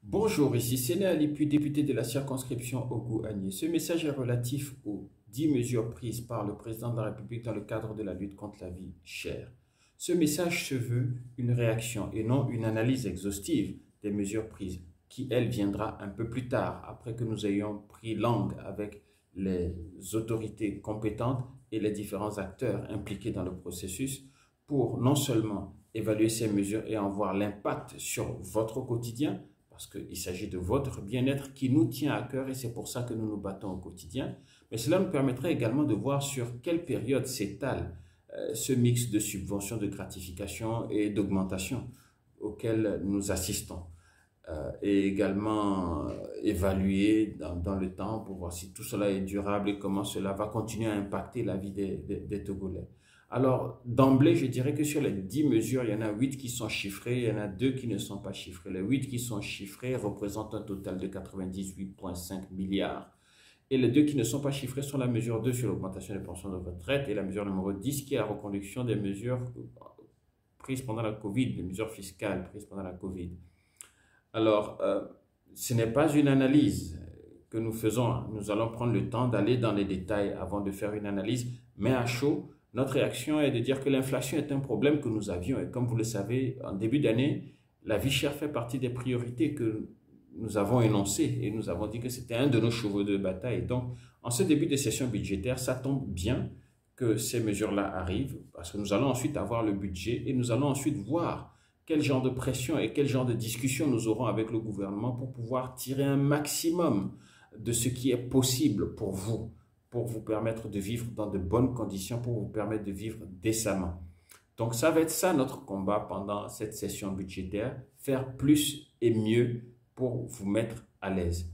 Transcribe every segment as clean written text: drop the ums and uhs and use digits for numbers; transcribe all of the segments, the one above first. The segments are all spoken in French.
Bonjour, ici Séné Ali, puis député de la circonscription Ogou-Agné. Ce message est relatif aux 10 mesures prises par le président de la République dans le cadre de la lutte contre la vie chère. Ce message se veut une réaction et non une analyse exhaustive des mesures prises, qui, elle, viendra un peu plus tard, après que nous ayons pris langue avec les autorités compétentes et les différents acteurs impliqués dans le processus, pour non seulement évaluer ces mesures et en voir l'impact sur votre quotidien, parce qu'il s'agit de votre bien-être qui nous tient à cœur et c'est pour ça que nous nous battons au quotidien. Mais cela nous permettrait également de voir sur quelle période s'étale ce mix de subventions, de gratification et d'augmentation auquel nous assistons. Et également évaluer dans le temps pour voir si tout cela est durable et comment cela va continuer à impacter la vie des Togolais. Alors, d'emblée, je dirais que sur les 10 mesures, il y en a 8 qui sont chiffrées, il y en a 2 qui ne sont pas chiffrées. Les 8 qui sont chiffrées représentent un total de 98,5 milliards. Et les 2 qui ne sont pas chiffrées sont la mesure 2 sur l'augmentation des pensions de retraite et la mesure numéro 10 qui est la reconduction des mesures prises pendant la Covid, les mesures fiscales prises pendant la Covid. Alors, ce n'est pas une analyse que nous faisons. Nous allons prendre le temps d'aller dans les détails avant de faire une analyse, mais à chaud. Notre réaction est de dire que l'inflation est un problème que nous avions. Et comme vous le savez, en début d'année, la vie chère fait partie des priorités que nous avons énoncées. Et nous avons dit que c'était un de nos chevaux de bataille. Donc, en ce début de session budgétaire, ça tombe bien que ces mesures-là arrivent. Parce que nous allons ensuite avoir le budget et nous allons ensuite voir quel genre de pression et quel genre de discussion nous aurons avec le gouvernement pour pouvoir tirer un maximum de ce qui est possible pour vous permettre de vivre dans de bonnes conditions, pour vous permettre de vivre décemment. Donc ça va être ça notre combat pendant cette session budgétaire, faire plus et mieux pour vous mettre à l'aise.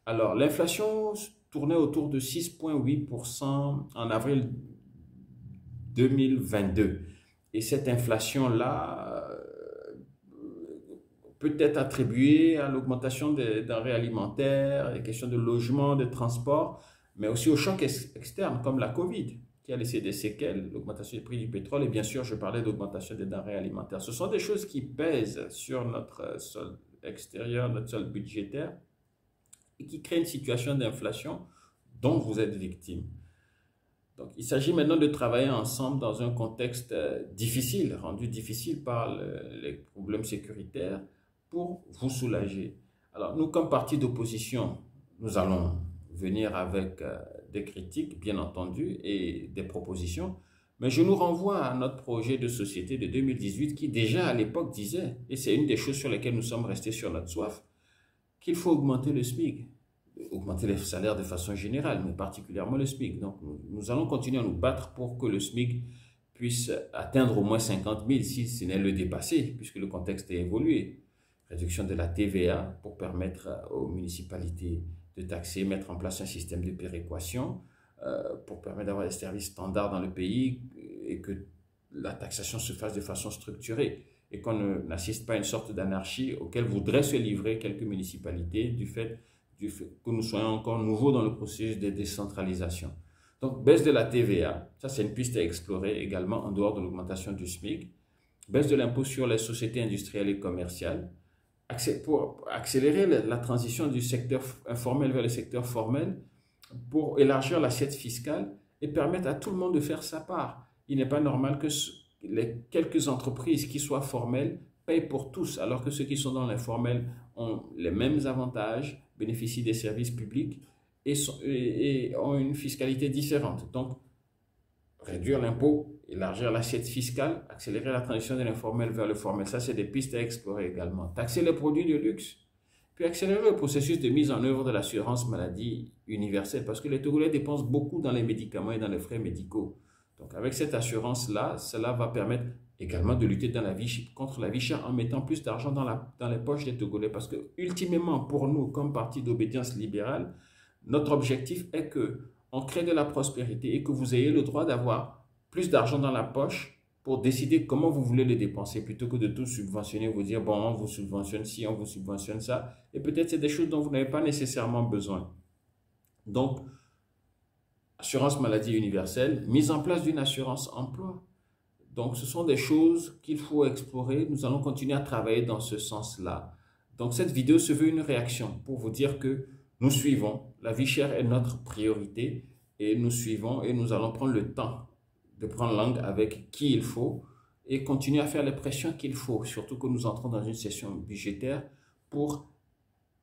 Alors l'inflation tournait autour de 6,8% en avril 2022 et cette inflation-là peut être attribuée à l'augmentation des denrées alimentaires, des questions de logement, de transport, mais aussi aux chocs externes comme la Covid, qui a laissé des séquelles, l'augmentation du prix du pétrole, et bien sûr, je parlais d'augmentation des denrées alimentaires. Ce sont des choses qui pèsent sur notre sol extérieur, notre sol budgétaire, et qui créent une situation d'inflation dont vous êtes victime. Donc, il s'agit maintenant de travailler ensemble dans un contexte difficile, rendu difficile par les problèmes sécuritaires, pour vous soulager. Alors, nous, comme parti d'opposition, nous allons venir avec des critiques, bien entendu, et des propositions, mais je nous renvoie à notre projet de société de 2018 qui déjà à l'époque disait, et c'est une des choses sur lesquelles nous sommes restés sur notre soif, qu'il faut augmenter le SMIC, augmenter les salaires de façon générale, mais particulièrement le SMIC. Donc nous allons continuer à nous battre pour que le SMIC puisse atteindre au moins 50 000 si ce n'est le dépasser, puisque le contexte a évolué. Réduction de la TVA pour permettre aux municipalités de taxer, mettre en place un système de péréquation pour permettre d'avoir des services standards dans le pays et que la taxation se fasse de façon structurée et qu'on n'assiste pas à une sorte d'anarchie auquel voudraient se livrer quelques municipalités du fait que nous soyons encore nouveaux dans le processus de décentralisation. Donc, baisse de la TVA, ça c'est une piste à explorer également en dehors de l'augmentation du SMIC. Baisse de l'impôt sur les sociétés industrielles et commerciales, pour accélérer la transition du secteur informel vers le secteur formel, pour élargir l'assiette fiscale et permettre à tout le monde de faire sa part. Il n'est pas normal que les quelques entreprises qui soient formelles payent pour tous, alors que ceux qui sont dans l'informel ont les mêmes avantages, bénéficient des services publics et ont une fiscalité différente. Donc, réduire l'impôt, élargir l'assiette fiscale, accélérer la transition de l'informel vers le formel. Ça, c'est des pistes à explorer également. Taxer les produits de luxe, puis accélérer le processus de mise en œuvre de l'assurance maladie universelle, parce que les Togolais dépensent beaucoup dans les médicaments et dans les frais médicaux. Donc, avec cette assurance-là, cela va permettre également de lutter contre la vie chère en mettant plus d'argent dans les poches des Togolais. Parce que, ultimement, pour nous, comme parti d'obédience libérale, notre objectif est qu'on crée de la prospérité et que vous ayez le droit d'avoir plus d'argent dans la poche pour décider comment vous voulez le dépenser plutôt que de tout subventionner, vous dire bon, on vous subventionne ci, on vous subventionne ça, et peut-être c'est des choses dont vous n'avez pas nécessairement besoin. Donc, assurance maladie universelle, mise en place d'une assurance emploi. Donc, ce sont des choses qu'il faut explorer. Nous allons continuer à travailler dans ce sens-là. Donc cette vidéo se veut une réaction pour vous dire que nous suivons, la vie chère est notre priorité et nous suivons et nous allons prendre le temps de prendre langue avec qui il faut et continuer à faire les pressions qu'il faut, surtout que nous entrons dans une session budgétaire pour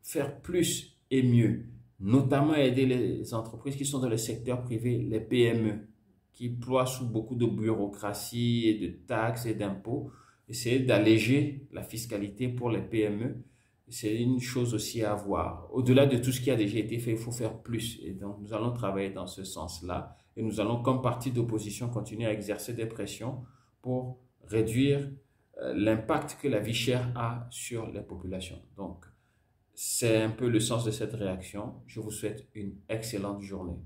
faire plus et mieux, notamment aider les entreprises qui sont dans le secteur privé, les PME, qui ploient sous beaucoup de bureaucratie et de taxes et d'impôts. Essayer d'alléger la fiscalité pour les PME, c'est une chose aussi à voir. Au-delà de tout ce qui a déjà été fait, il faut faire plus. Et donc, nous allons travailler dans ce sens-là. Et nous allons, comme parti d'opposition, continuer à exercer des pressions pour réduire l'impact que la vie chère a sur les populations. Donc, c'est un peu le sens de cette réaction. Je vous souhaite une excellente journée.